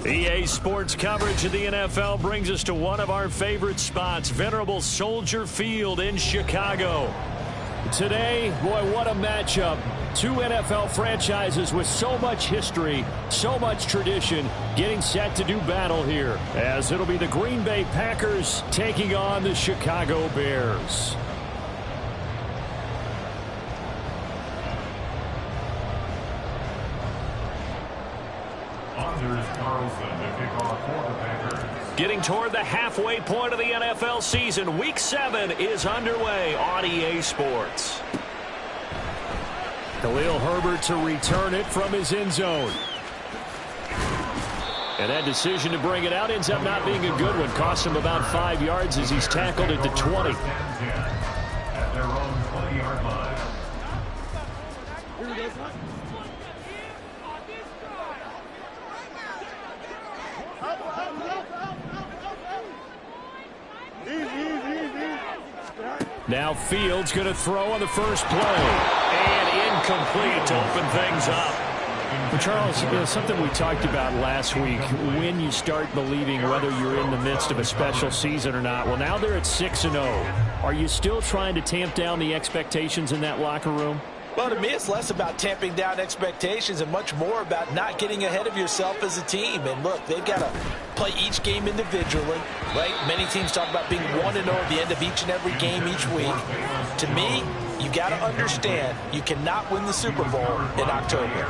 EA Sports coverage of the NFL brings us to one of our favorite spots, venerable Soldier Field in Chicago. Today, boy, what a matchup. Two NFL franchises with so much history, so much tradition, getting set to do battle here, as it'll be the Green Bay Packers taking on the Chicago Bears. Getting toward the halfway point of the NFL season, Week 7 is underway on EA Sports. Khalil Herbert to return it from his end zone. And that decision to bring it out ends up not being a good one. Cost him about 5 yards as he's tackled at the 20. At their own 20-yard line. Now Fields going to throw on the first play. And incomplete to open things up. Well, Charles, something we talked about last week, when you start believing whether you're in the midst of a special season or not. Well, now they're at 6-0. Are you still trying to tamp down the expectations in that locker room? Well, to me, it's less about tamping down expectations and much more about not getting ahead of yourself as a team. And look, they've got to play each game individually, right? Many teams talk about being 1-0 at the end of each and every game each week. To me, you got to understand you cannot win the Super Bowl in October.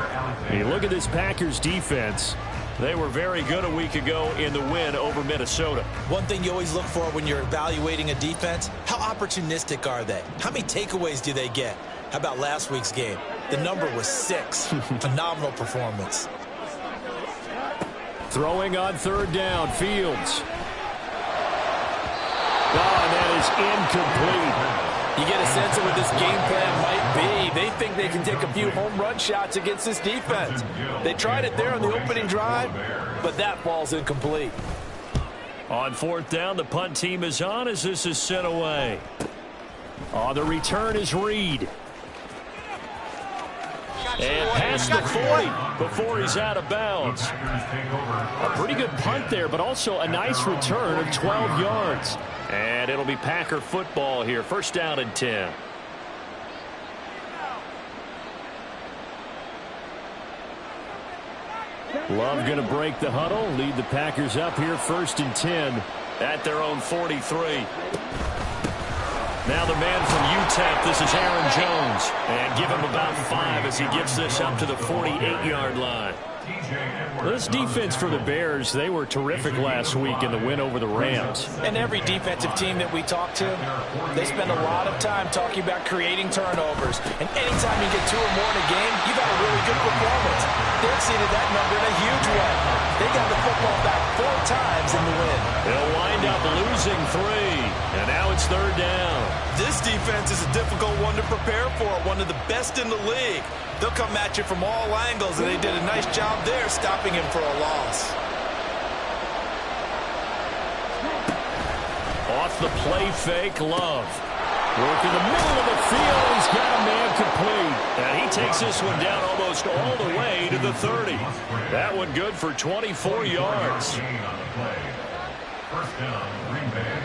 You look at this Packers defense. They were very good a week ago in the win over Minnesota. One thing you always look for when you're evaluating a defense, how opportunistic are they? How many takeaways do they get? How about last week's game? The number was 6. Phenomenal performance. Throwing on third down, Fields. Oh, and that is incomplete. You get a sense of what this game plan might be. They think they can take a few home run shots against this defense. They tried it there on the opening drive, but that ball's incomplete. On fourth down, the punt team is on as this is sent away. On the return is Reed. And past the 40 before he's out of bounds. A pretty good punt there, but also a nice return of 12 yards. And it'll be Packer football here. First down and 10. Love going to break the huddle, lead the Packers up here first and 10 at their own 43. Now the man from UTEP, this is Aaron Jones. And give him about 5 as he gets this up to the 48-yard line. This defense for the Bears, they were terrific last week in the win over the Rams. And every defensive team that we talk to, they spend a lot of time talking about creating turnovers. And anytime you get 2 or more in a game, you've got a really good performance. They exceeded that number in a huge way. They got the football back 4 times in the win. They'll wind up losing 3. And now it's third down. This defense is a difficult one to prepare for, one of the best in the league. They'll come at you from all angles, and they did a nice job there stopping him for a loss. Off the play fake, Love. Work in the middle of the field. He's got a man complete. And he takes this one down almost all the way to the 30. That one good for 24 yards. First down, Green Bay.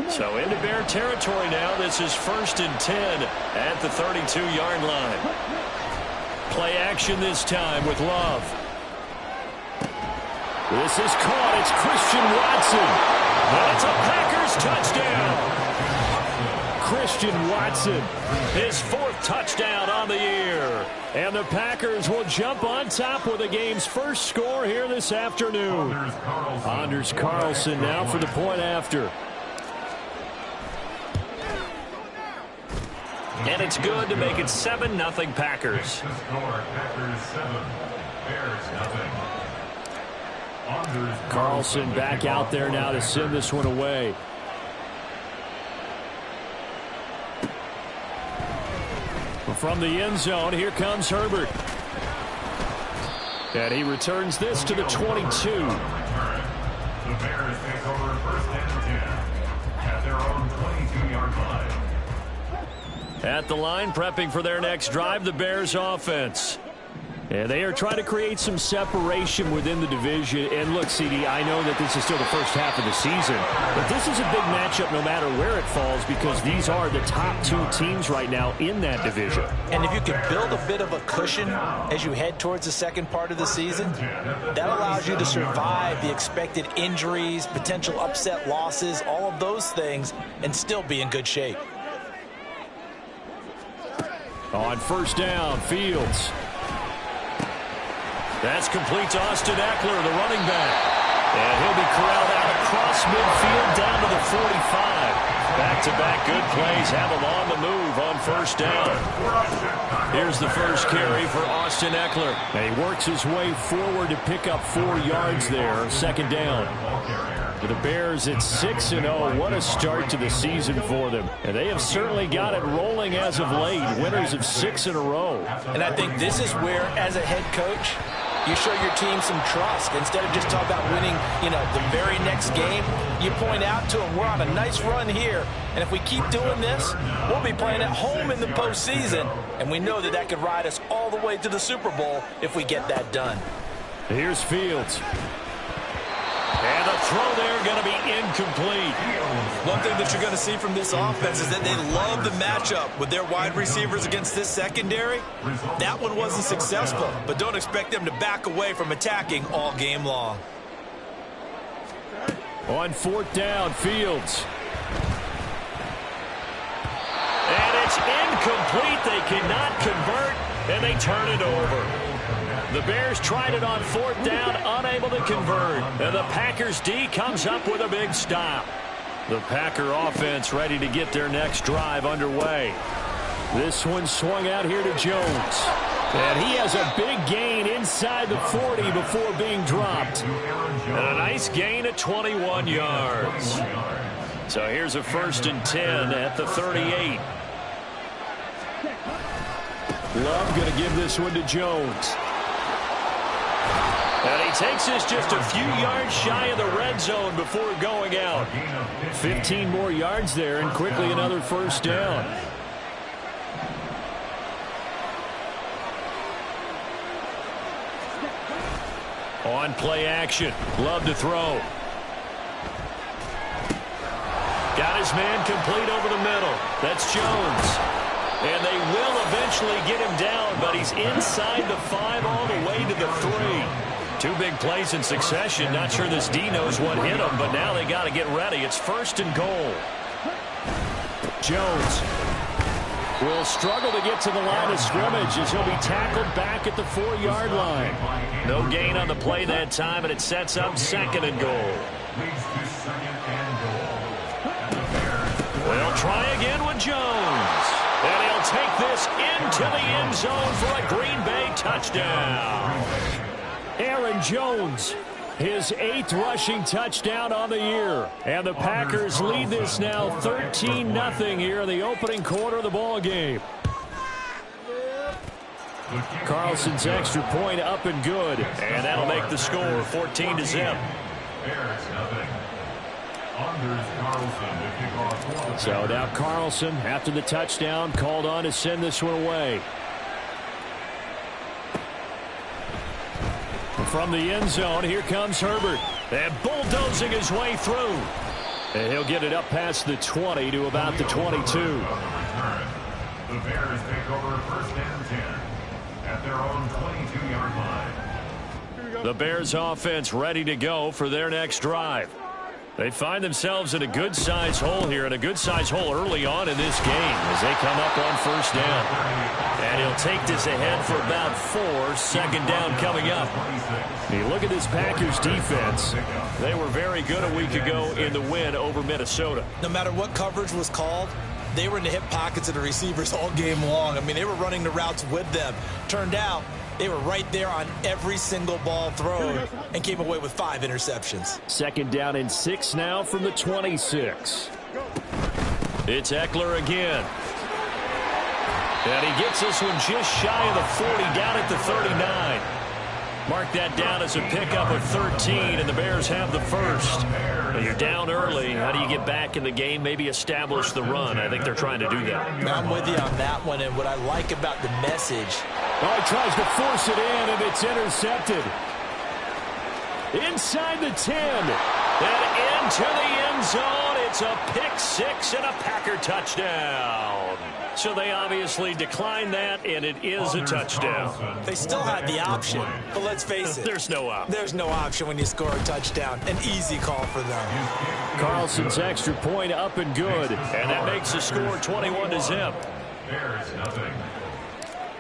So into Bear territory now. This is first and 10 at the 32-yard line. Play action this time with Love. This is caught. It's Christian Watson. And it's a Packers touchdown. Christian Watson, his 4th touchdown on the year. And the Packers will jump on top with the game's first score here this afternoon. Anders Carlson now for the point after. And it's good to make it 7-0 Packers. Carlson back out there now to send this one away. From the end zone, here comes Herbert. And he returns this to the 22. The Bears take over first and 10 at their own 22-yard line. At the line, prepping for their next drive, the Bears offense. And they are trying to create some separation within the division. And look, CD, I know that this is still the first half of the season, but this is a big matchup no matter where it falls because these are the top two teams right now in that division. And if you can build a bit of a cushion as you head towards the second part of the season, that allows you to survive the expected injuries, potential upset losses, all of those things, and still be in good shape. On first down, Fields. That's complete to Austin Eckler, the running back. And he'll be corralled out across midfield down to the 45. Back-to-back good plays have him on the move on first down. Here's the first carry for Austin Eckler. And he works his way forward to pick up 4 yards there, second down. For the Bears, it's 6-0. What a start to the season for them. And they have certainly got it rolling as of late. Winners of 6 in a row. And I think this is where, as a head coach, you show your team some trust. Instead of just talking about winning, the very next game, you point out to them, we're on a nice run here. And if we keep doing this, we'll be playing at home in the postseason. And we know that that could ride us all the way to the Super Bowl if we get that done. Here's Fields. And the throw there going to be incomplete. One thing that you're going to see from this offense is that they love the matchup with their wide receivers against this secondary. That one wasn't successful, but don't expect them to back away from attacking all game long. On fourth down, Fields. And it's incomplete. They cannot convert, and they turn it over. The Bears tried it on fourth down, unable to convert. And the Packers D comes up with a big stop. The Packer offense ready to get their next drive underway. This one swung out here to Jones. And he has a big gain inside the 40 before being dropped. And a nice gain at 21 yards. So here's a 1st and 10 at the 38. Love going to give this one to Jones. And he takes this just a few yards shy of the red zone before going out. 15 more yards there and quickly another first down. On play action. Love to throw. Got his man complete over the middle. That's Jones. And they will eventually get him down, but he's inside the 5 all the way to the 3. 2 big plays in succession. Not sure this D knows what hit him, but now they got to get ready. It's 1st and goal. Jones will struggle to get to the line of scrimmage as he'll be tackled back at the 4-yard line. No gain on the play that time, and it sets up 2nd and goal. They'll try again with Jones. And he'll take this into the end zone for a Green Bay touchdown. Aaron Jones, his 8th rushing touchdown on the year. And the Packers lead this now 13-0 here in the opening quarter of the ball game. Carlson's extra point up and good. And that'll make the score 14-0. So now Carlson, after the touchdown, called on to send this one away. From the end zone, here comes Herbert. And bulldozing his way through. And he'll get it up past the 20 to about the 22. The Bears take over 1st and 10 at their own 22-yard line. The Bears offense ready to go for their next drive. They find themselves in a good-sized hole here, and a good-sized hole early on in this game as they come up on first down. And he'll take this ahead for about 4, 2nd down coming up. You look at this Packers defense. They were very good a week ago in the win over Minnesota. No matter what coverage was called, they were in the hip pockets of the receivers all game long. I mean, they were running the routes with them. Turned out, they were right there on every single ball thrown and came away with 5 interceptions. 2nd down and 6 now from the 26. It's Eckler again. And he gets this one just shy of the 40 down at the 39. Mark that down as a pickup of 13, and the Bears have the first. Now you're down early. How do you get back in the game, maybe establish the run? I think they're trying to do that. I'm with you on that one, and what I like about the message. Oh, he tries to force it in, and it's intercepted. Inside the 10, and into the end zone. It's a pick six and a Packer touchdown. So they obviously declined that, and it is a touchdown. They still had the option, but let's face it. There's no option. There's no option when you score a touchdown. An easy call for them. Carlson's extra point up and good, and that makes the score 21-0.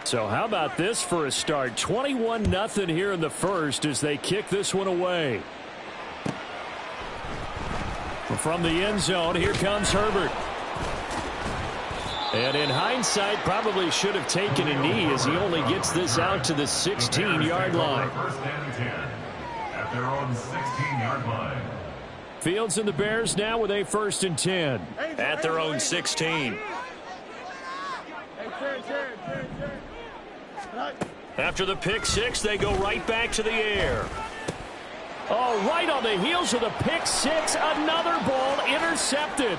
So how about this for a start? 21-0 here in the first as they kick this one away. From the end zone, here comes Herbert. And in hindsight, probably should have taken a knee as he only gets this out to the 16-yard line. First and 10 at their own 16-yard line. Fields and the Bears now with a 1st and 10 at their own 16. After the pick six, they go right back to the air. Oh, right on the heels of the pick six, another ball intercepted.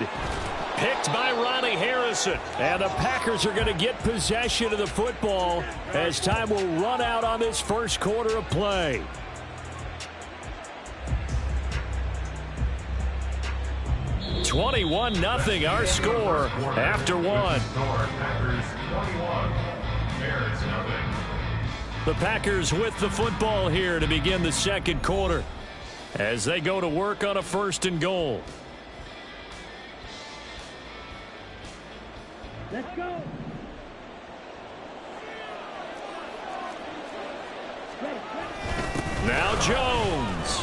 Picked by Ronnie Harrison. And the Packers are going to get possession of the football as time will run out on this first quarter of play. (21-0) our score after one. The Packers with the football here to begin the second quarter as they go to work on a 1st and goal. Let's go. Now Jones.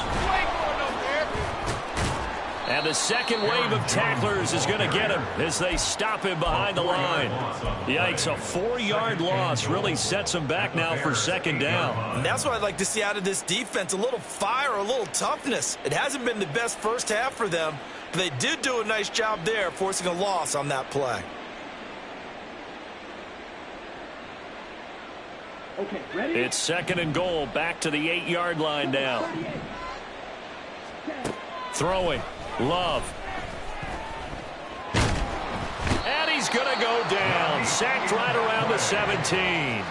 And the second wave of tacklers is going to get him as they stop him behind the line. Yikes, a 4-yard loss really sets him back now for 2nd down. And that's what I'd like to see out of this defense, a little fire, a little toughness. It hasn't been the best first half for them, but they did do a nice job there forcing a loss on that play. Okay, ready? It's 2nd and goal, back to the 8-yard line now. Throwing. Love. And he's going to go down. Sacked right around the 17.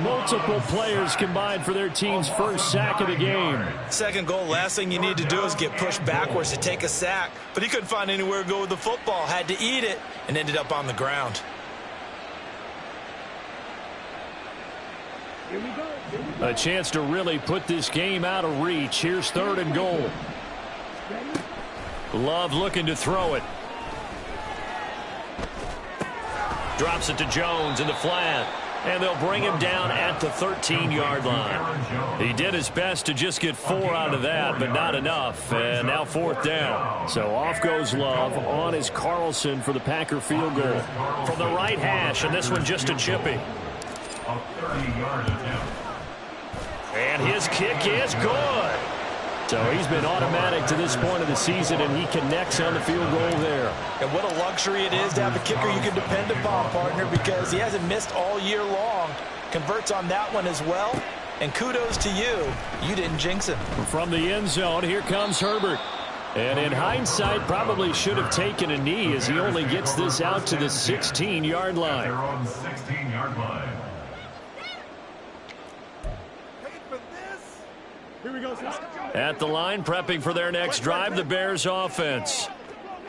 Multiple players combined for their team's first sack of the game. 2nd goal, last thing you need to do is get pushed backwards to take a sack. But he couldn't find anywhere to go with the football. Had to eat it and ended up on the ground. Here we go. A chance to really put this game out of reach. Here's 3rd and goal. Love looking to throw it. Drops it to Jones in the flat. And they'll bring him down at the 13-yard line. He did his best to just get 4 out of that, but not enough. And now 4th down. So off goes Love. On is Carlson for the Packer field goal. From the right hash, and this one just a chippy. A 30-yard attempt. And his kick is good. So he's been automatic to this point of the season, and he connects on the field goal there. And what a luxury it is to have a kicker you can depend upon, partner, because he hasn't missed all year long. Converts on that one as well. And kudos to you. You didn't jinx him. From the end zone, here comes Herbert. And in hindsight, probably should have taken a knee as he only gets this out to the 16-yard line. Their own 16-yard line. Here we go, sir. At the line, prepping for their next drive, the Bears offense.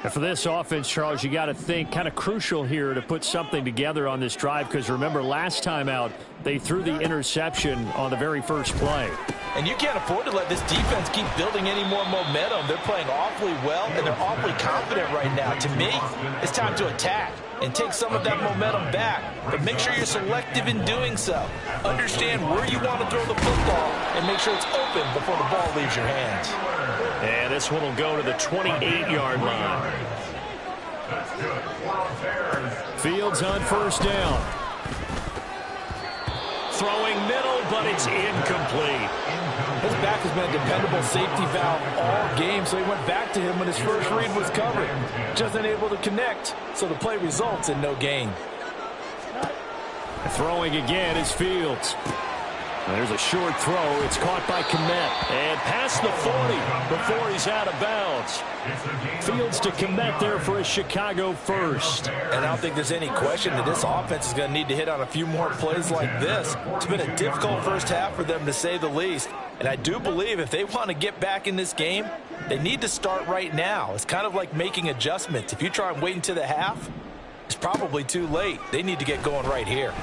And for this offense, Charles, you got to think kind of crucial here to put something together on this drive, because remember last time out, they threw the interception on the very first play. And you can't afford to let this defense keep building any more momentum. They're playing awfully well, and they're awfully confident right now. To me, it's time to attack and take some of that momentum back. But make sure you're selective in doing so. Understand where you want to throw the football and make sure it's open before the ball leaves your hands. And this one will go to the 28-yard line. Fields on first down. Throwing middle, but it's incomplete. His back has been a dependable safety valve all game, so he went back to him when his first read was covered. Just unable to connect, so the play results in no gain. Throwing again is Fields. There's a short throw. It's caught by Kmet. And past the 40 before he's out of bounds. Fields to Kmet there for a Chicago first. And I don't think there's any question that this offense is going to need to hit on a few more plays like this. It's been a difficult first half for them, to say the least. And I do believe if they want to get back in this game, they need to start right now. It's kind of like making adjustments. If you try and wait until the half, it's probably too late. They need to get going right here.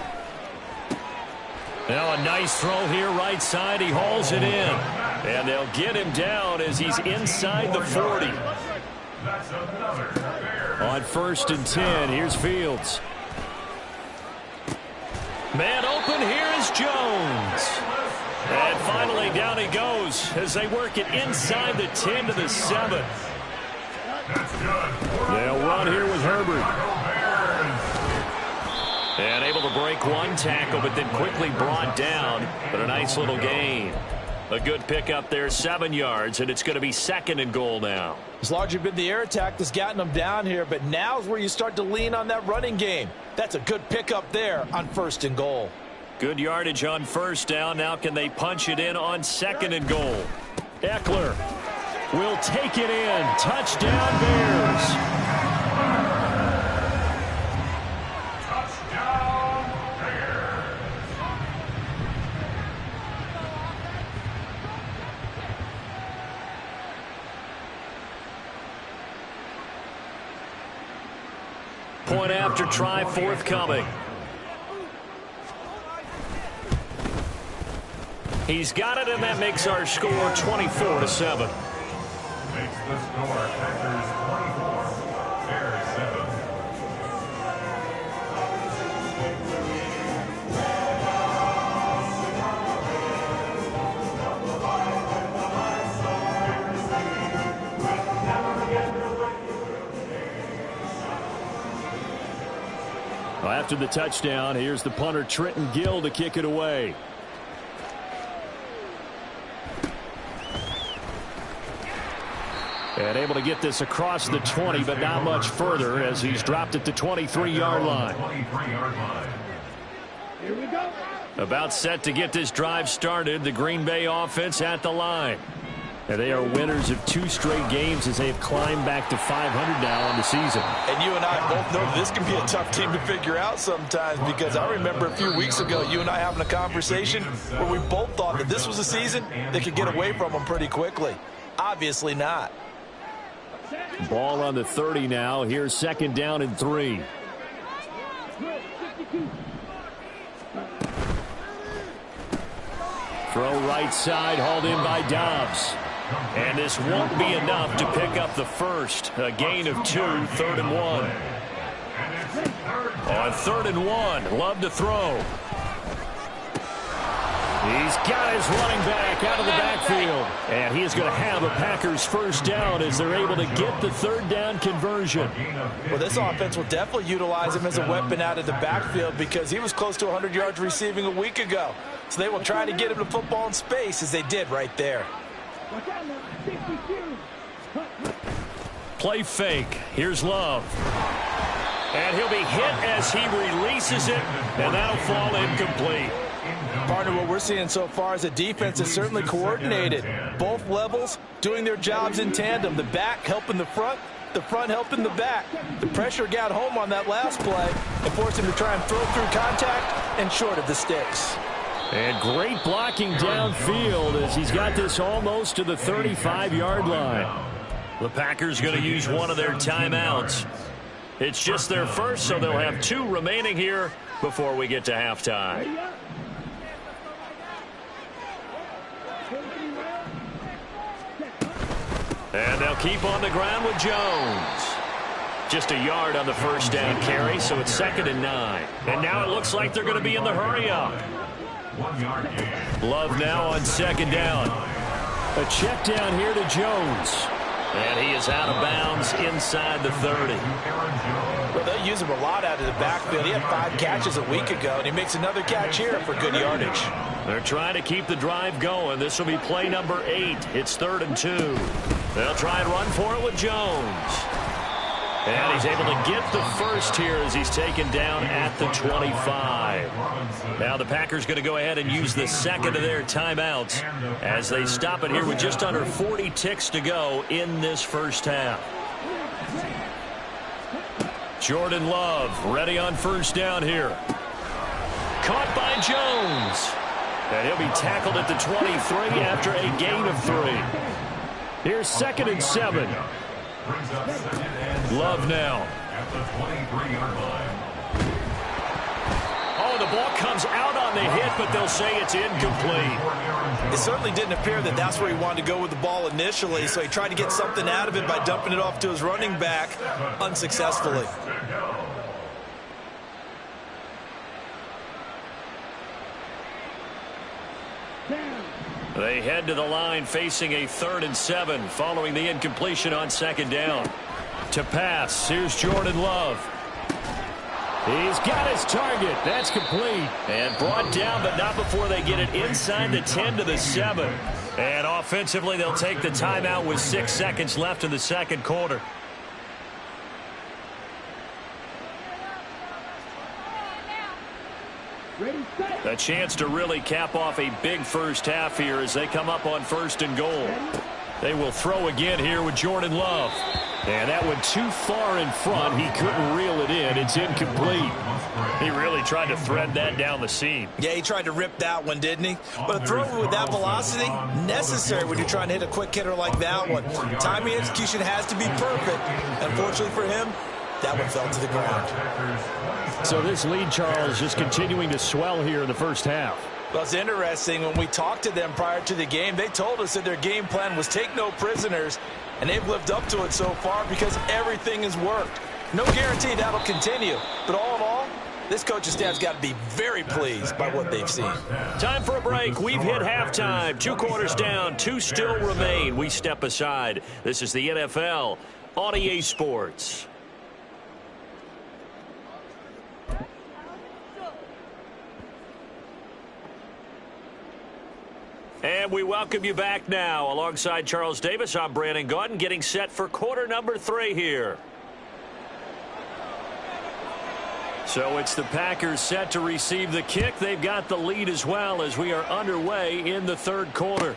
Now a nice throw here right side. He hauls it in. And they'll get him down as he's inside the 40. On 1st and 10, here's Fields. Man open, here is Jones. And finally down he goes as they work it inside the 10 to the 7. They'll run here with Herbert. And able to break one tackle, but then quickly brought down. But a nice little gain. A good pickup there, 7 yards, and it's going to be 2nd and goal now. It's largely been the air attack that's gotten them down here, but now's where you start to lean on that running game. That's a good pickup there on 1st and goal. Good yardage on 1st down. Now can they punch it in on 2nd and goal? Eckler will take it in. Touchdown, Bears. Point after try forthcoming. He's got it, and that makes our score 24-7. Makes the score Packers 24, Bears 7. After the touchdown, here's the punter Trenton Gill to kick it away. And able to get this across the 20, but not much further as he's dropped it to 23-yard line. Here we go. About set to get this drive started, the Green Bay offense at the line. And they are winners of 2 straight games as they've climbed back to 500 now on the season. And you and I both know this can be a tough team to figure out sometimes, because I remember a few weeks ago you and I having a conversation where we both thought that this was a season that could get away from them pretty quickly. Obviously not. Ball on the 30 now. Here's 2nd down and 3. Throw right side, hauled in by Dobbs. And this won't be enough to pick up the first. A gain of 2, 3rd and 1. On 3rd and 1, Love to throw. He's got his running back out of the backfield. And he is going to have a Packers first down as they're able to get the 3rd down conversion. Well, this offense will definitely utilize him as a weapon out of the backfield, because he was close to 100 yards receiving a week ago. So they will try to get him the football in space, as they did right there. Play fake. Here's Love. And he'll be hit as he releases it, and that'll fall incomplete. Partner, what we're seeing so far is the defense is certainly coordinated. Both levels doing their jobs in tandem. The back helping the front helping the back. The pressure got home on that last play and forced him to try and throw through contact and short of the sticks. And great blocking downfield as he's got this almost to the 35-yard line. The Packers going to use one of their timeouts. It's just their first, so they'll have 2 remaining here before we get to halftime. And they'll keep on the ground with Jones. Just a yard on the first down carry, so it's 2nd and 9. And now it looks like they're going to be in the hurry-up. Love now on 2nd down. A check down here to Jones. And he is out of bounds inside the 30. Well, they use him a lot out of the backfield. He had 5 catches a week ago, and he makes another catch here for good yardage. They're trying to keep the drive going. This will be play number 8. It's 3rd and 2. They'll try and run for it with Jones. And he's able to get the first here as he's taken down at the 25. Now the Packers going to go ahead and use the second of their timeouts as they stop it here with just under 40 ticks to go in this first half. Jordan Love ready on first down here. Caught by Jones. And he'll be tackled at the 23 after a gain of 3. Here's 2nd and 7. Love now. At the 23-yard line. Oh, the ball comes out on the hit, but they'll say it's incomplete. It certainly didn't appear that that's where he wanted to go with the ball initially, so he tried to get something out of it by dumping it off to his running back unsuccessfully. They head to the line facing a 3rd and 7 following the incompletion on 2nd down. To pass, here's Jordan Love. He's got his target. That's complete. And brought down, but not before they get it inside the 10 to the 7. And offensively, they'll take the timeout with 6 seconds left in the second quarter. A chance to really cap off a big first half here as they come up on 1st and goal. They will throw again here with Jordan Love. And that went too far in front. He couldn't reel it in. It's incomplete. He really tried to thread that down the seam. Yeah, he tried to rip that one, didn't he? But a throw with that velocity, necessary when you're trying to hit a quick hitter like that one. Timing execution has to be perfect. Unfortunately for him, that one fell to the ground. So this lead, Charles, just continuing to swell here in the first half. Well, it's interesting. When we talked to them prior to the game, they told us that their game plan was take no prisoners, and they've lived up to it so far because everything has worked. No guarantee that'll continue, but all in all, this coaching staff's got to be very pleased by what they've seen. Time for a break. We've hit halftime. 2 quarters down, 2 still remain. We step aside. This is the NFL on EA Sports. And we welcome you back now. Alongside Charles Davis, I'm Brandon Gaudin, getting set for quarter number 3 here. So it's the Packers set to receive the kick. They've got the lead as well as we are underway in the 3rd quarter.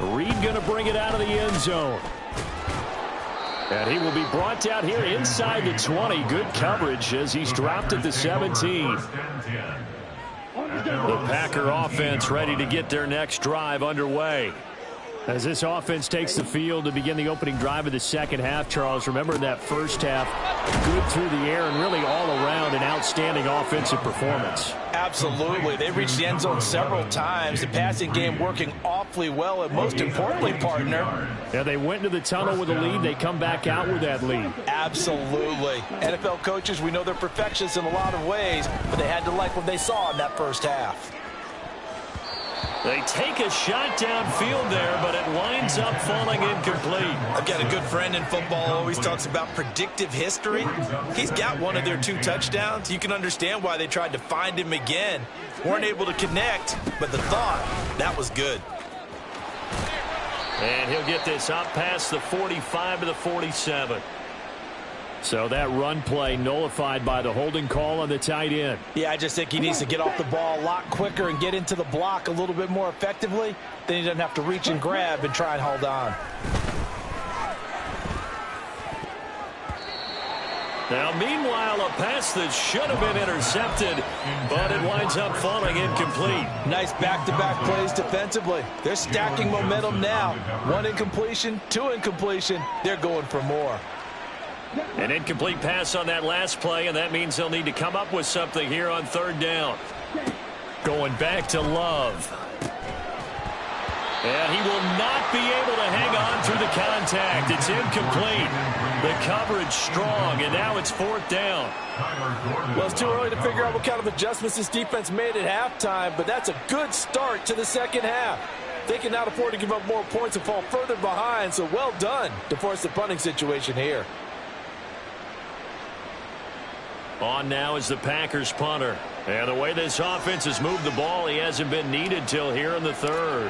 Reed going to bring it out of the end zone. And he will be brought down here inside the 20. Good coverage as he's dropped at the 17. The Packer offense ready to get their next drive underway. As this offense takes the field to begin the opening drive of the second half, Charles, remember that first half, good through the air and really all around an outstanding offensive performance. Absolutely. They reached the end zone several times. The passing game working awfully well, and most importantly, partner. Yeah, they went into the tunnel with a lead. They come back out with that lead. Absolutely. NFL coaches, we know they're perfectionists in a lot of ways, but they had to like what they saw in that first half. They take a shot downfield there, but it winds up falling incomplete. I've got a good friend in football, always talks about predictive history. He's got one of their 2 touchdowns. You can understand why they tried to find him again. Weren't able to connect, but the thought, that was good. And he'll get this up past the 45 to the 47. So that run play nullified by the holding call on the tight end. Yeah, I just think he needs to get off the ball a lot quicker and get into the block a little bit more effectively. Then he doesn't have to reach and grab and try and hold on. Now, meanwhile, a pass that should have been intercepted, but it winds up falling incomplete. Nice back-to-back plays defensively. They're stacking momentum now. 1 incompletion, 2 incompletion. They're going for more. An incomplete pass on that last play, and that means they'll need to come up with something here on 3rd down. Going back to Love. And he will not be able to hang on through the contact. It's incomplete. The coverage strong, and now it's 4th down. Well, it's too early to figure out what kind of adjustments this defense made at halftime, but that's a good start to the second half. They cannot afford to give up more points and fall further behind, so well done to force the punting situation here. On now is the Packers punter. And the way this offense has moved the ball, he hasn't been needed till here in the 3rd.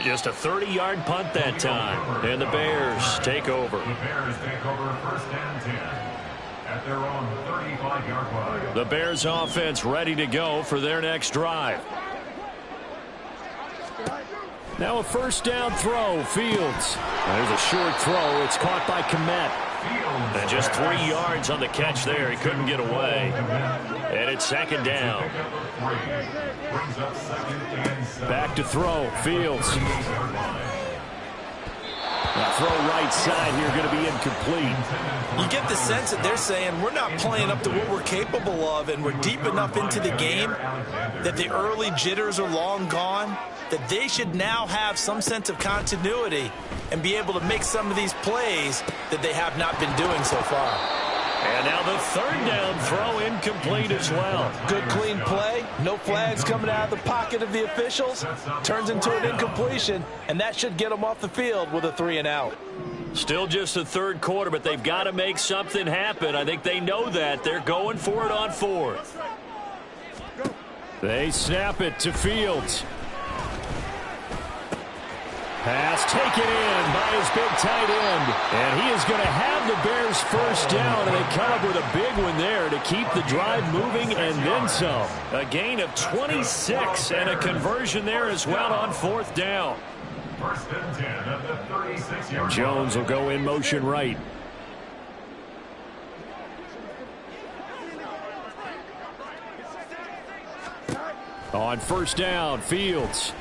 Just a 30-yard punt that time. And the Bears take over. The Bears take over 1st and 10 at their own 35-yard line. The Bears offense ready to go for their next drive. Now a 1st down throw. Fields. There's a short throw. It's caught by Kmet. And just 3 yards on the catch there. He couldn't get away. And it's 2nd down. Back to throw. Fields. Throw right side here, going to be incomplete. You get the sense that they're saying we're not playing up to what we're capable of, and we're deep enough into the game that the early jitters are long gone, that they should now have some sense of continuity and be able to make some of these plays that they have not been doing so far. And now the 3rd down throw incomplete as well. Good clean play. No flags coming out of the pocket of the officials. Turns into an incompletion, and that should get them off the field with a 3 and out. Still just the 3rd quarter, but they've got to make something happen. I think they know that. They're going for it on 4th. They snap it to Fields. Pass taken in by his big tight end. And he is going to have the Bears 1st down, and they come up with a big one there to keep the drive moving and then some. A gain of 26 and a conversion there as well on 4th down. 1st and 10 at the 36-yard line. Jones will go in motion right. On 1st down, Fields.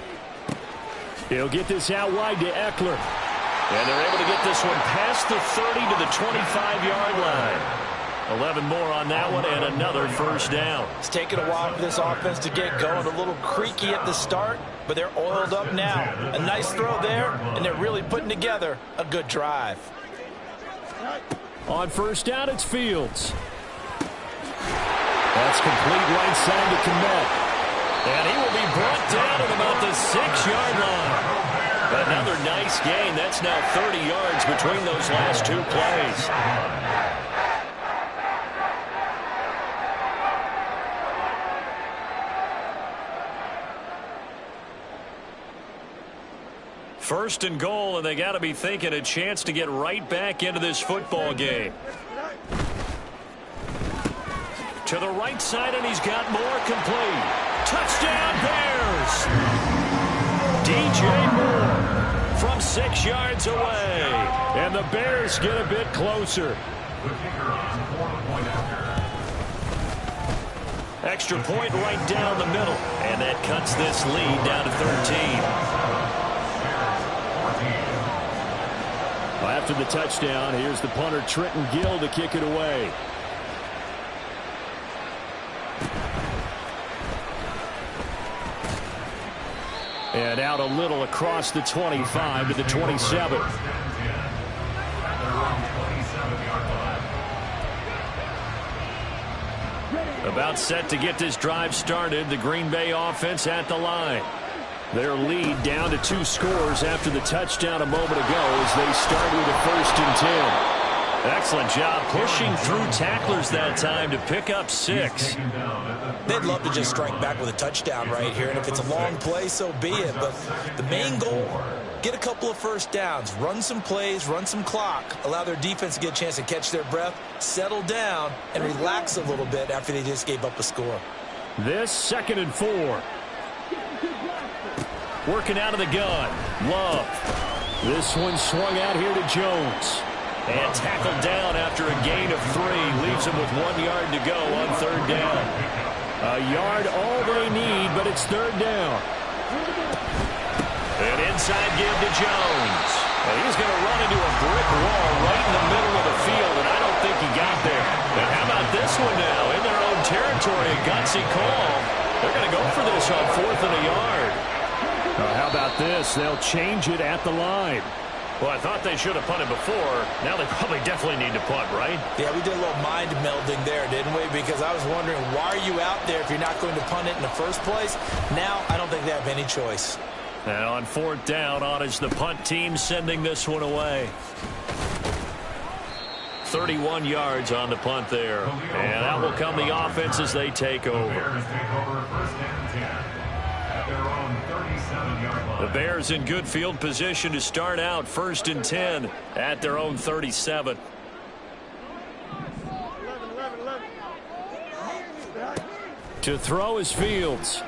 He'll get this out wide to Eckler. And they're able to get this one past the 30 to the 25-yard line. 11 more on that one and another 1st down. It's taken a while for this offense to get going. A little creaky at the start, but they're oiled up now. A nice throw there, and they're really putting together a good drive. On 1st down, it's Fields. That's complete right side to Kmet. And he will be brought down at about the 6-yard line. Another nice gain. That's now 30 yards between those last 2 plays. First and goal, and they got to be thinking a chance to get right back into this football game. To the right side, and he's got more complete. Touchdown, Bears! DJ Moore from 6 yards away. And the Bears get a bit closer. Extra point right down the middle. And that cuts this lead down to 13. After the touchdown, here's the punter Trenton Gill to kick it away. And out a little across the 25 to the 27. About set to get this drive started. The Green Bay offense at the line. Their lead down to 2 scores after the touchdown a moment ago as they start with a 1st and 10. Excellent job pushing through tacklers that time to pick up 6. They'd love to just strike back with a touchdown right here, and if it's a long play, so be it. But the main goal, get a couple of 1st downs, run some plays, run some clock, allow their defense to get a chance to catch their breath, settle down, and relax a little bit after they just gave up a score. This 2nd and 4. Working out of the gun. Love. This one swung out here to Jones. And tackled down after a gain of 3. Leaves him with 1 yard to go on 3rd down. A yard all they need, but it's 3rd down. An inside give to Jones. And he's going to run into a brick wall right in the middle of the field, and I don't think he got there. And how about this one now? In their own territory, a gutsy call. They're going to go for this on 4th and a yard. How about this? They'll change it at the line. Well, I thought they should have punted before. Now they probably definitely need to punt, right? Yeah, we did a little mind melding there, didn't we? Because I was wondering, why are you out there if you're not going to punt it in the first place? Now, I don't think they have any choice. And on 4th down, on is the punt team sending this one away. 31 yards on the punt there. And out will come the offense as they take over. Bears take over 1st and 10 at their own 37-yard line. The Bears in good field position to start out 1st and 10 at their own 37. To throw is Fields.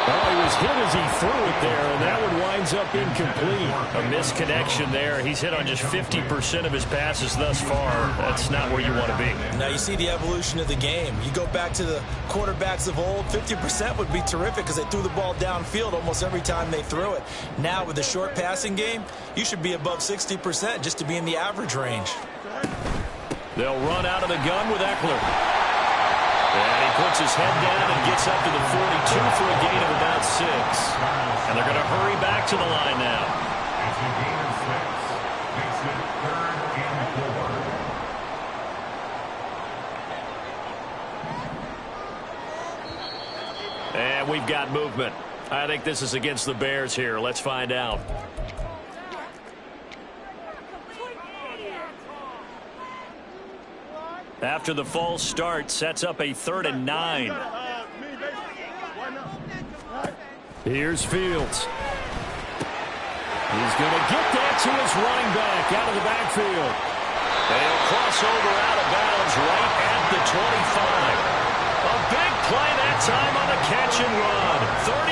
Oh, he was hit as he threw it there, and that one winds up incomplete. A misconnection there. He's hit on just 50% of his passes thus far. That's not where you want to be. Now you see the evolution of the game. You go back to the quarterbacks of old, 50% would be terrific because they threw the ball downfield almost every time they threw it. Now with the short passing game, you should be above 60% just to be in the average range. They'll run out of the gun with Eckler. And he puts his head down and gets up to the 42 for a gain of about 6. And they're going to hurry back to the line now. It's a gain of 6. Makes it 3rd and 4. And we've got movement. I think this is against the Bears here. Let's find out. After the false start, sets up a 3rd and 9. Here's Fields. He's going to get that to his running back out of the backfield. They'll cross over out of bounds right at the 25. A big play that time on a catch and run.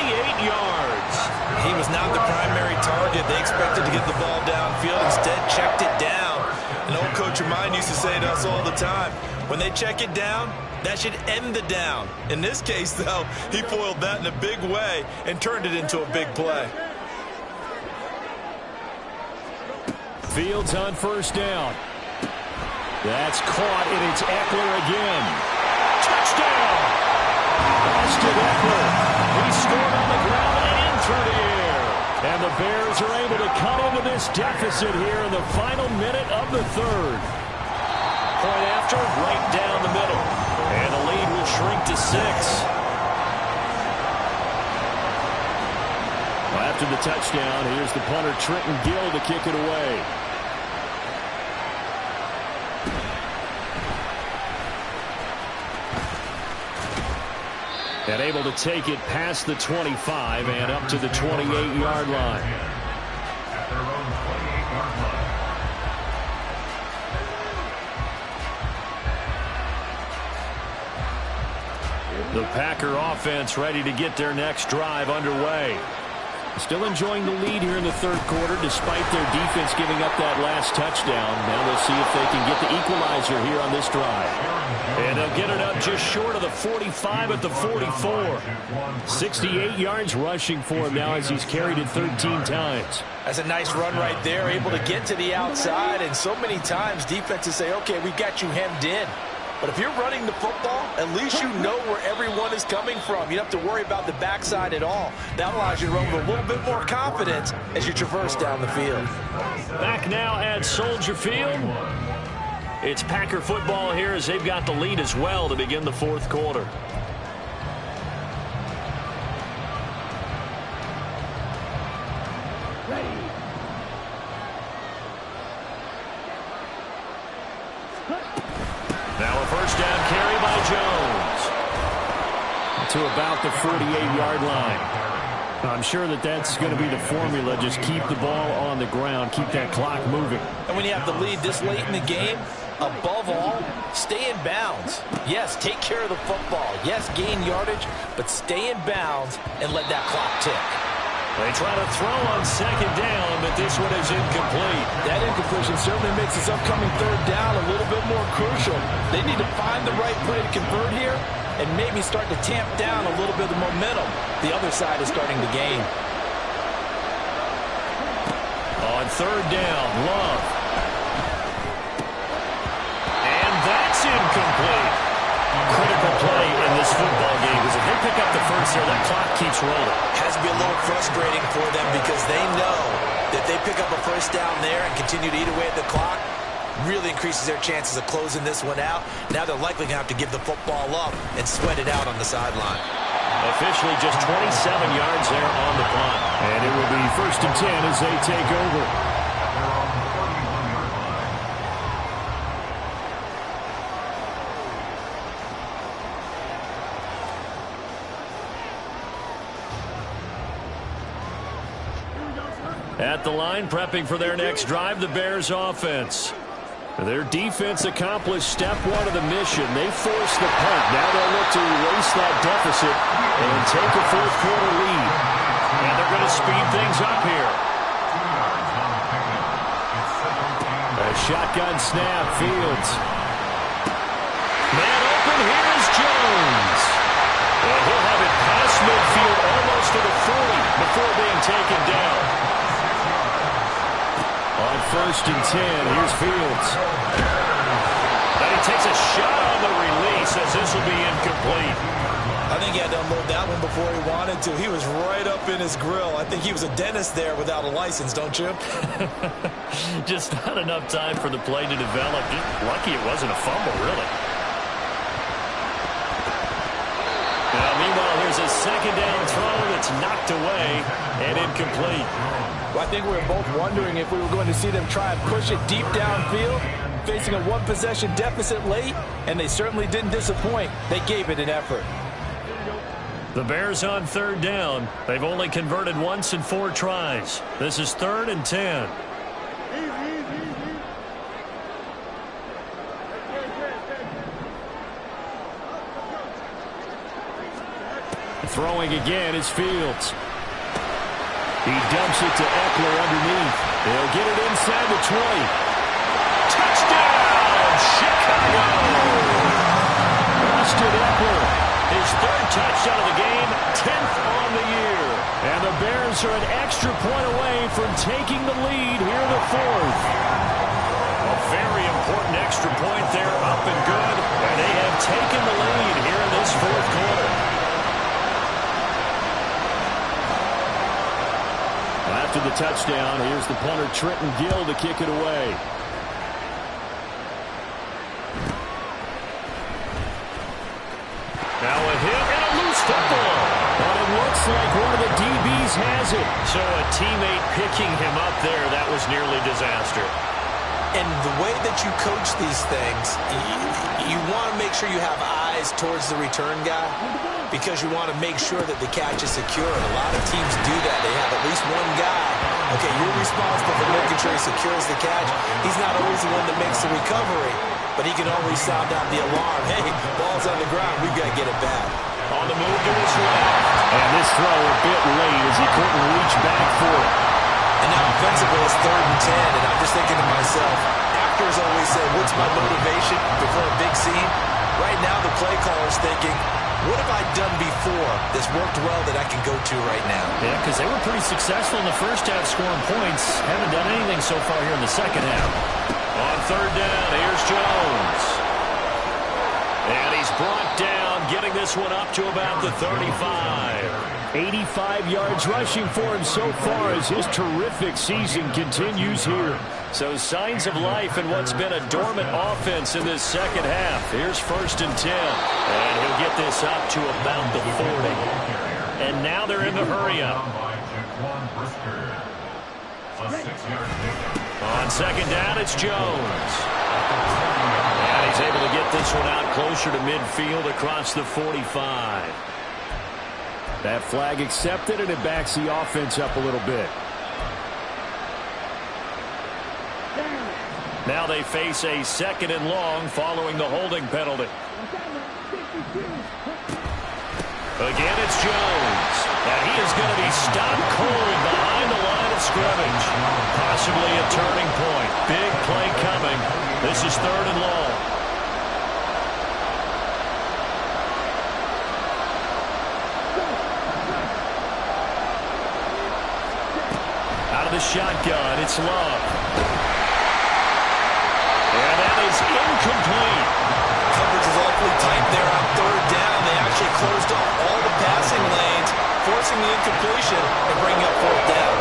38 yards. He was not the primary target. They expected to get the ball downfield. Instead, checked it down. An old coach of mine used to say to us all the time, when they check it down, that should end the down. In this case, though, he foiled that in a big way and turned it into a big play. Fields on 1st down. That's caught, and it's Eckler again. Touchdown! Austin Eckler. He scored on the ground and in through the air. And the Bears are able to cut into this deficit here in the final minute of the 3rd. Point after, right down the middle. And the lead will shrink to 6. After the touchdown, here's the punter Trenton Gill to kick it away. And able to take it past the 25 and up to the 28-yard line. At their own 28-yard line. The Packer offense ready to get their next drive underway. Still enjoying the lead here in the 3rd quarter despite their defense giving up that last touchdown. Now we'll see if they can get the equalizer here on this drive. And they'll get it up just short of the 45 at the 44. 68 yards rushing for him now as he's carried it 13 times. That's a nice run right there, able to get to the outside. And so many times defenses say, okay, we got you hemmed in. But if you're running the football, at least you know where everyone is coming from. You don't have to worry about the backside at all. That allows you to run with a little bit more confidence as you traverse down the field. Back now at Soldier Field. It's Packer football here as they've got the lead as well to begin the 4th quarter. Now a 1st down carry by Jones to about the 48-yard line. I'm sure that's going to be the formula. Just keep the ball on the ground, keep that clock moving. And when you have the lead this late in the game, above all, stay in bounds. Yes, take care of the football. Yes, gain yardage, but stay in bounds and let that clock tick. They try to throw on 2nd down, but this one is incomplete. That incompletion certainly makes this upcoming 3rd down a little bit more crucial. They need to find the right play to convert here and maybe start to tamp down a little bit of the momentum the other side is starting to gain. On 3rd down, Love. And that's incomplete. Critical play in this football game because if they pick up the 1st here, that clock keeps rolling. Has to be a little frustrating for them because they know that they pick up a 1st down there and continue to eat away at the clock, really increases their chances of closing this one out. Now they're likely going to have to give the football up and sweat it out on the sideline. Officially just 27 yards there on the punt. And it will be 1st and 10 as they take over. At the line, prepping for their next drive, the Bears offense. Their defense accomplished step one of the mission. They forced the punt. Now they'll look to erase that deficit and take a fourth-quarter lead. And they're going to speed things up here. A shotgun snap, Fields. Man open, here is Jones. And he'll have it past midfield, almost to the 40 before being taken down. On 1st and 10, here's Fields. And he takes a shot on the release as this will be incomplete. I think he had to unload that one before he wanted to. He was right up in his grill. I think he was a dentist there without a license, don't you? Just not enough time for the play to develop. Just lucky it wasn't a fumble, really. Now, meanwhile, here's a second down throw that's knocked away and incomplete. Well, I think we were both wondering if we were going to see them try and push it deep downfield, facing a one-possession deficit late, and they certainly didn't disappoint. They gave it an effort. The Bears on 3rd down. They've only converted once in 4 tries. This is 3rd and 10. Throwing again is Fields. He dumps it to Eckler underneath. He'll get it inside the 20. Touchdown, Chicago! Austin Eckler, his 3rd touchdown of the game, 10th on the year. And the Bears are an extra point away from taking the lead here in the 4th. A very important extra point there, up and good. And they have taken the lead here in this 4th quarter. After the touchdown, here's the punter Trenton Gill to kick it away. Now a hit and a loose football. But it looks like one of the DBs has it. So a teammate picking him up there, that was nearly disaster. And the way that you coach these things, you want to make sure you have eyes towards the return guy because you want to make sure that the catch is secure. And a lot of teams do that. They have at least one guy. Okay, you're responsible for making sure he secures the catch. He's not always the one that makes the recovery, but he can always sound out the alarm. Hey, ball's on the ground. We've got to get it back. On the move to his left. And this throw a bit late as he couldn't reach back for it. And now offensively, it's 3rd and 10, and I'm just thinking to myself, actors always say, what's my motivation before a big scene? Right now, the play caller's thinking, what have I done before that's worked well that I can go to right now? Yeah, because they were pretty successful in the first half scoring points. Haven't done anything so far here in the second half. On 3rd down, here's Jones. And he's brought down, getting this one up to about the 35. 85 yards rushing for him so far as his terrific season continues here. So signs of life in what's been a dormant offense in this second half. Here's 1st and 10. And he'll get this up to about the 40. And now they're in the hurry-up. On 2nd down, it's Jones. And he's able to get this one out closer to midfield across the 45. That flag accepted, and it backs the offense up a little bit. Now they face a 2nd and long following the holding penalty. Again, it's Jones. And he is going to be stopped cold behind the line of scrimmage. Possibly a turning point. Big play coming. This is 3rd and long. Out of the shotgun, it's Love. And that is incomplete. Coverage is awfully tight there on 3rd down. They actually closed off all the passing lanes, forcing the incompletion and bringing up 4th down.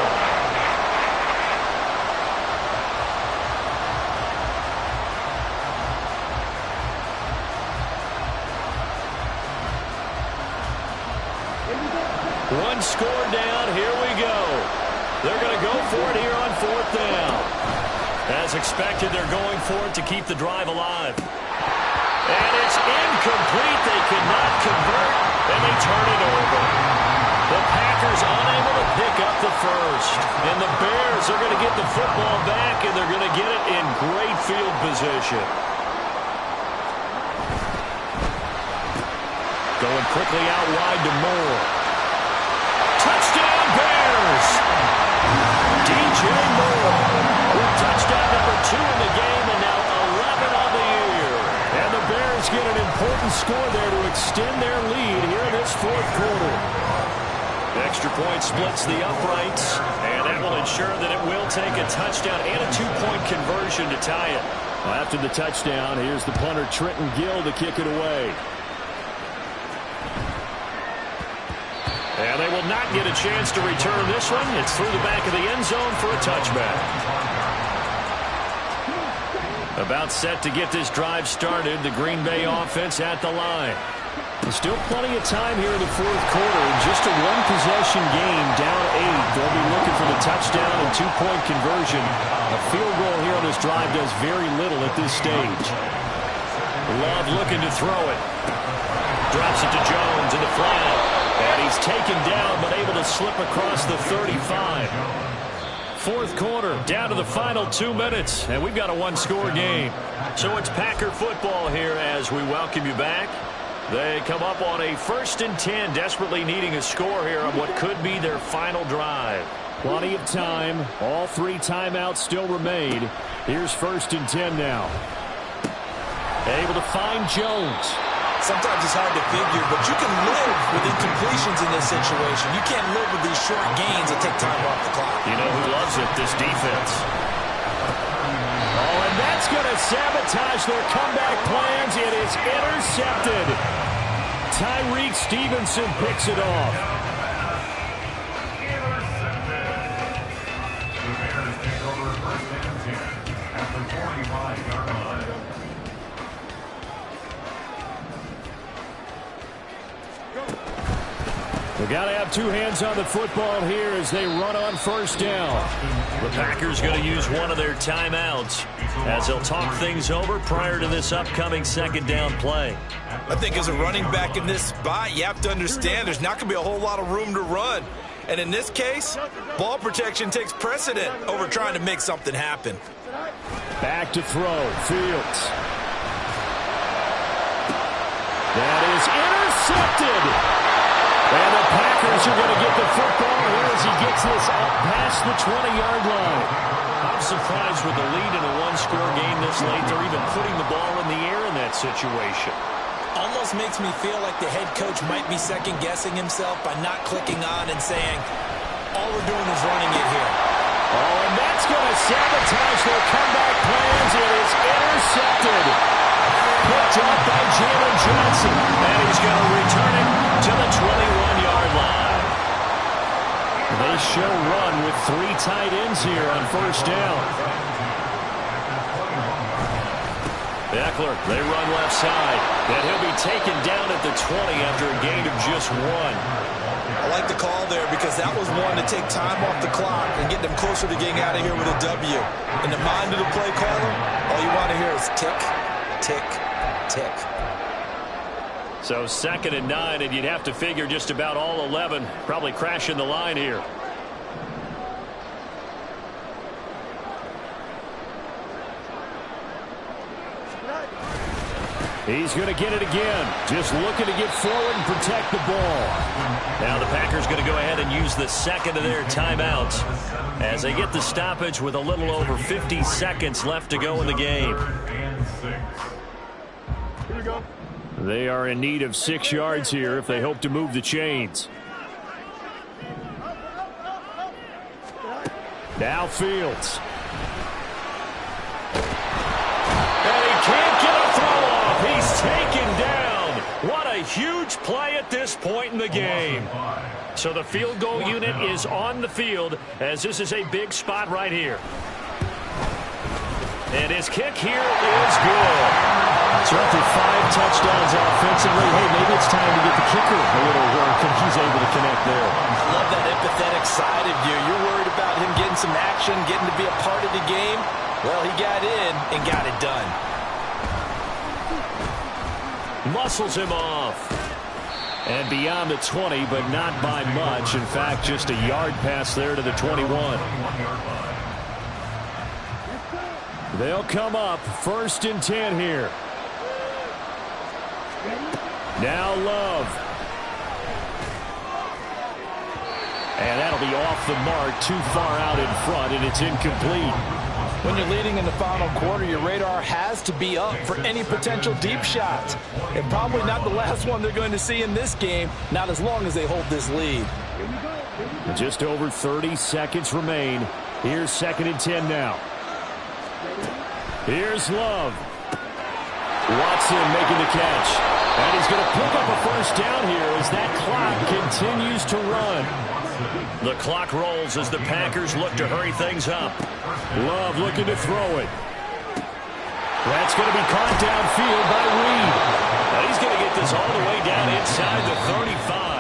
One score down. Here we go. They're going to go for it here on 4th down. As expected, they're going for it to keep the drive alive. And it's incomplete. They cannot convert, and they turn it over. The Packers unable to pick up the first. And the Bears Bears are going to get the football back, and they're going to get it in great field position. Going quickly out wide to Moore. Touchdown, Bears! DJ Moore with touchdown number 2 in the game, and now 11 on the year. And the Bears get an important score there to extend their lead here in this fourth quarter. Extra point splits the uprights, and that will ensure that it will take a touchdown and a 2-point conversion to tie it. After the touchdown, here's the punter Trenton Gill to kick it away. And they will not get a chance to return this one. It's through the back of the end zone for a touchback. About set to get this drive started, the Green Bay offense at the line. There's still plenty of time here in the fourth quarter. Just a one-possession game, down 8. They'll be looking for the touchdown and 2-point conversion. A field goal here on this drive does very little at this stage. Love looking to throw it. Drops it to Jones in the flat. And he's taken down, but able to slip across the 35. Fourth quarter, down to the final 2 minutes, and we've got a one-score game. So it's Packer football here as we welcome you back. They come up on a 1st and 10, desperately needing a score here on what could be their final drive. Plenty of time. All 3 timeouts still remain. Here's 1st and 10 now. Able to find Jones. Sometimes it's hard to figure, but you can live with incompletions in this situation. You can't live with these short gains that take time off the clock. You know who loves it? This defense. Oh, and that's going to sabotage their comeback plans. It is intercepted. Tyreek Stevenson picks it off. The Bears take over 1st and 10 at the 45-yard line. They've got to have 2 hands on the football here as they run on 1st down. The Packers going to use one of their timeouts as they'll talk things over prior to this upcoming 2nd down play. I think as a running back in this spot, you have to understand there's not going to be a whole lot of room to run. And in this case, ball protection takes precedent over trying to make something happen. Back to throw. Fields. That is intercepted. And the Packers are going to get the football here as he gets this up past the 20-yard line. I'm surprised with the lead in a one-score game this late. They're even putting the ball in the air in that situation. Almost makes me feel like the head coach might be second-guessing himself by not clicking on and saying, all we're doing is running it here. Oh, and that's going to sabotage their comeback plans. It is intercepted. Picked up by Jalen Johnson. And he's going to return it to the 21-yard line. They show run with 3 tight ends here on 1st down. Eckler, they run left side. And he'll be taken down at the 20 after a gain of just 1. I like the call there because that was one to take time off the clock and get them closer to getting out of here with a W. In the mind of the play caller, all you want to hear is tick, tick, tick. So 2nd and 9, and you'd have to figure just about all 11 probably crashing the line here. He's going to get it again. Just looking to get forward and protect the ball. Now the Packers going to go ahead and use the 2nd of their timeouts as they get the stoppage with a little over 50 seconds left to go in the game. Here we go. They are in need of 6 yards here if they hope to move the chains. Now Fields. And he can't get a throw off. He's taken down. What a huge play at this point in the game. So the field goal unit is on the field as this is a big spot right here. And his kick here is good. So after 5 touchdowns offensively, hey, maybe it's time to get the kicker a little work, and he's able to connect there. I love that empathetic side of you. You're worried about him getting some action, getting to be a part of the game. Well, he got in and got it done. Muscles him off. And beyond the 20, but not by much. In fact, just a yard pass there to the 21. They'll come up 1st and 10 here. Now Love. And that'll be off the mark, too far out in front, and it's incomplete. When you're leading in the final quarter, your radar has to be up for any potential deep shots. And probably not the last one they're going to see in this game, not as long as they hold this lead. Just over 30 seconds remain. Here's 2nd and 10 now. Here's Love. Watson making the catch. And he's going to pick up a 1st down here as that clock continues to run. The clock rolls as the Packers look to hurry things up. Love looking to throw it. That's going to be caught downfield by Reed. Now he's going to get this all the way down inside the 35.